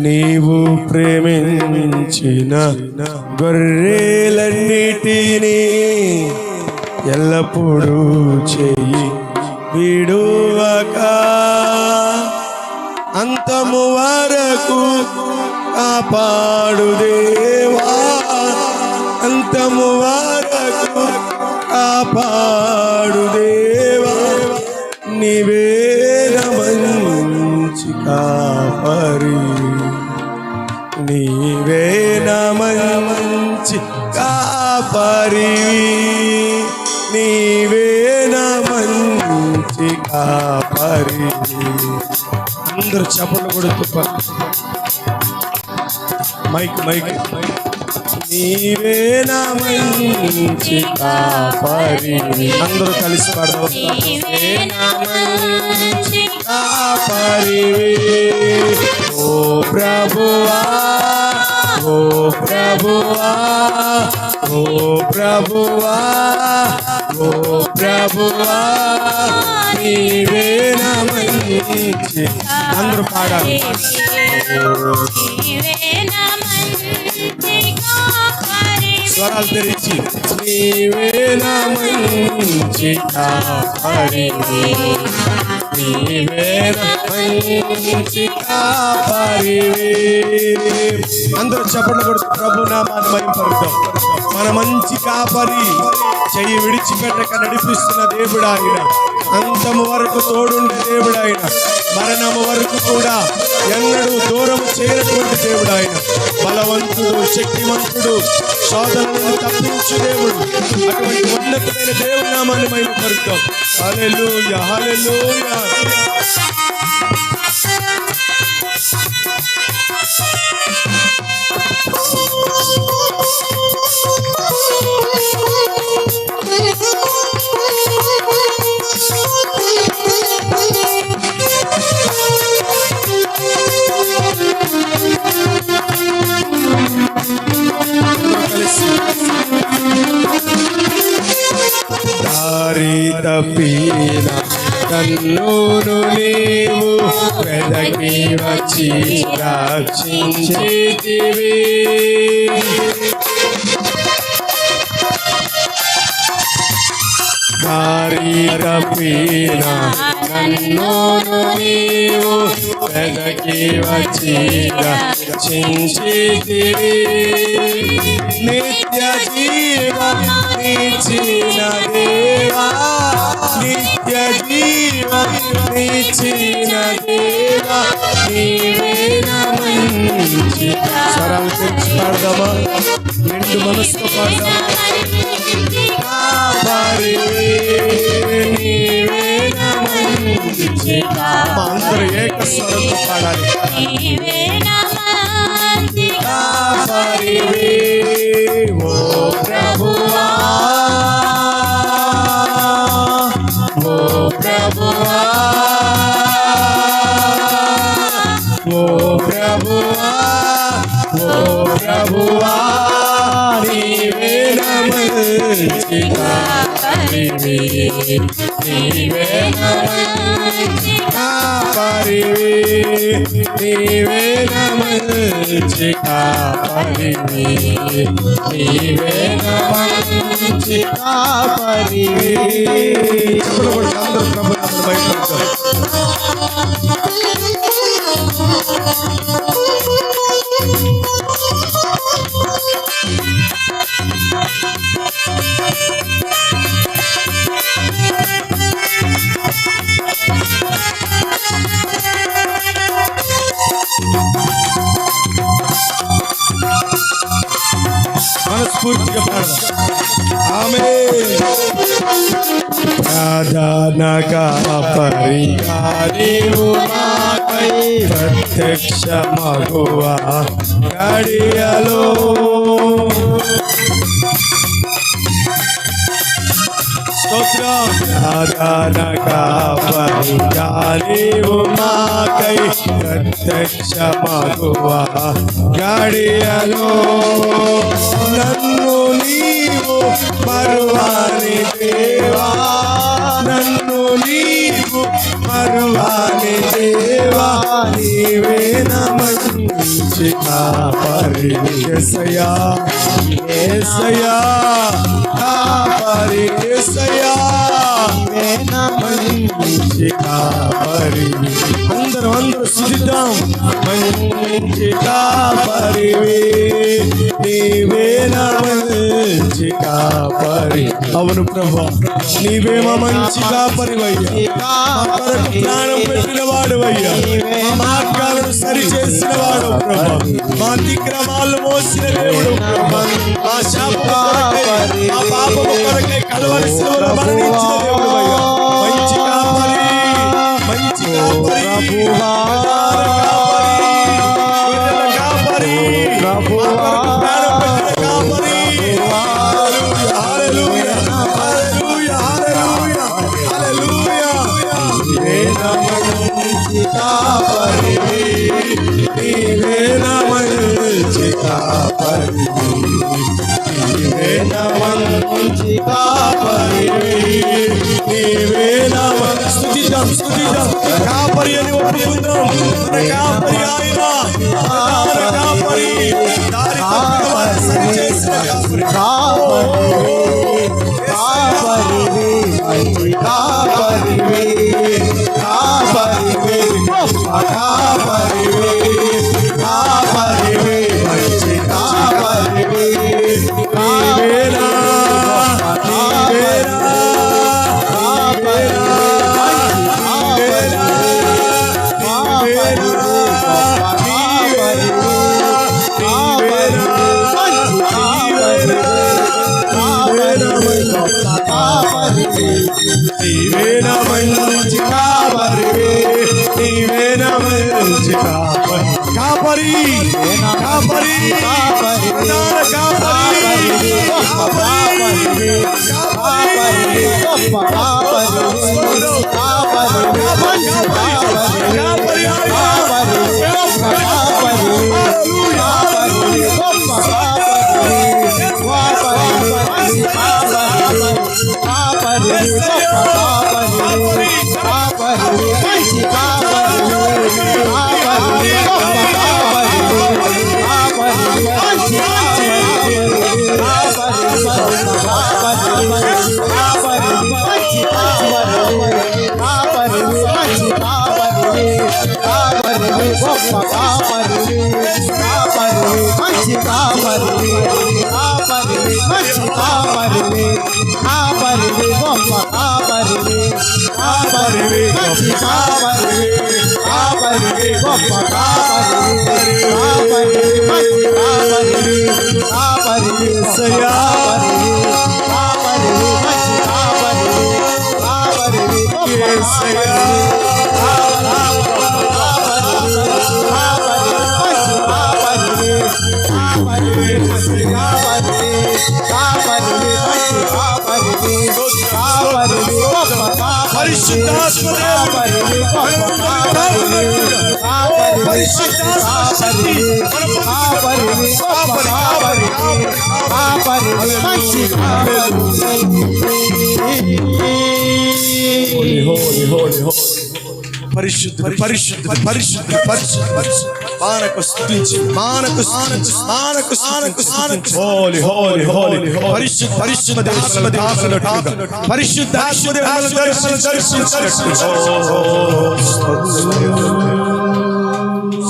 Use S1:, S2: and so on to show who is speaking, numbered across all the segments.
S1: నీవు ప్రేమించిన గొర్రెలన్నిటినీ ఎల్లప్పుడూ చెయ్యి విడువక అంతము వరకు కాపాడు దేవా, అంతము వరకు కాపాడు దేవా, నీవే మంచి కాపరి, నీవే మంచి కాపరి, నీవే మంచి కాపరి. అందరూ చప్పట్లు కొడుతూ మైక్ నీవే మంచి కాపరి. అందరూ కలిసి పాడదాం. కాపరివి ఓ ప్రభువా, ఓ ప్రభువా, ఓ ప్రభువా, ఓ ప్రభువా, నీవే మంచి. అందరూ పాడాలి. స్వరాలు తెరిచి నీవే మంచి కాపరి, నీవే మంచి కాపరి. అందరూ చప్పట్లు కొడుతూ ప్రభు నామాన్ని మహిమపరుద్దాం. మన మంచి కాపరి, చెయ్యి విడిచిపెట్టక నడిపిస్తున్న దేవుడు ఆయన, అంతము వరకు తోడుండే దేవుడు ఆయన, మరణము వరకు కూడా ఎన్నడూ దూరం చేయనటువంటి దేవుడు ఆయన, బలవంతుడు, శక్తివంతుడు, శోధనలను తప్పించు దేవుడు. అటువంటి ఉన్నతమైన దేవుడి నామాన్ని మహిమపరుద్దాం. హల్లెలూయా, హల్లెలూయా. దారి తప్పిన నన్నును నీవు వెదకి వచ్చి రక్షించితివి, దారి తప్పిన నన్నును నీవు వెదకి వచ్చి రక్షించితివి, నిత్య జీవమిచ్చిన దేవా, నిత్య జీవమిచ్చిన దేవా, నీవే మంచి. స్వరాలు తెచ్చి పాడదామా, నిండు మనసుతో పాడదామా. నీవే మంచి, అందరూ ఏక స్వరంతో పాడాలి. కాపరివి ఓ ప్రభువా, ఓ ప్రభువా, ఓ ప్రభువా, ఓ ప్రభువా, నీవే మంచి కాపరివి, నీవే మంచి కాపరివి, నీవే మంచి కాపరివి, నీవే మంచి కాపరివి. అందరూ ప్రభుత్వం బయటపడతారు. మనస్ఫూర్తిగా పాడదాం. ఆమేన్. ప్రధాన కాపరి నీవు మాకై ప్రత్యక్ష మగువా గడియలో, ప్రధాన కాపరి నీవు మాకై ప్రత్యక్ష మగువా గడియలో, నన్ను నీవు మరువాని దేవా, నన్ను నీవు మరువాని దేవా, నీవే మంచి కాపరి యేసయ్యా యేసయ్యా కాపరి యేసయ్యా మంచి కాపరి అందరూ స్తుతిద్దాం మంచి కాపరివి నీవే నా మంచి కాపరి అవును ప్రభా నీవే మా మంచి కాపరివయ్యా మా కొరకు ప్రాణం పెట్టిన వాడువయ్యా మా మార్గాలను సరి చేసిన వాడు ప్రభా మా అతిక్రమాలను మోసిన దేవుడు ప్రభా మా శాపము కొరకై మా పాపము కొరకై కలువరి శిలువలో మరణించిన దేవుడువయ్యా మంచి కాపరి మంచి కాపరి ప్రభువా కాపరి ప్రభువా ప్రాణం పెట్టిన కాపరి హల్లెలూయా హల్లెలూయా హల్లెలూయా హల్లెలూయా మంచి కాపరి నీవే నా మంచి కాపరి నీవే నా మంచి కాపరి నీవే నా స్తుతిద్దాం కాపరి అని ఒప్పుకుందాం మన కాపరి ఆయన మన కాపరి దారి తప్పిన వారిని సరి చేసిన కాపరి నీవే నా మంచి కాపరి నీవే నా మంచి కాపరి కాపరి కాపరి ప్రధాన కాపరి పరిశుద్ధ పరిశుద్ధ పరిశుద్ధ పరిశుద్ధ మానకు స్తుతించి మానకు మానకు మానకు హోలీ హోలీ హోలీ పరిశుద్ధ పరిశుద్ధ పరిశుద్ధ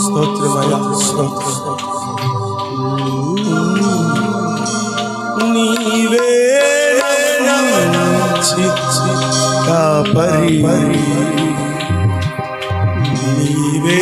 S1: స్తోత్రమయ్యా స్తోత్రం నీవే నా మంచి కాపరి నీవే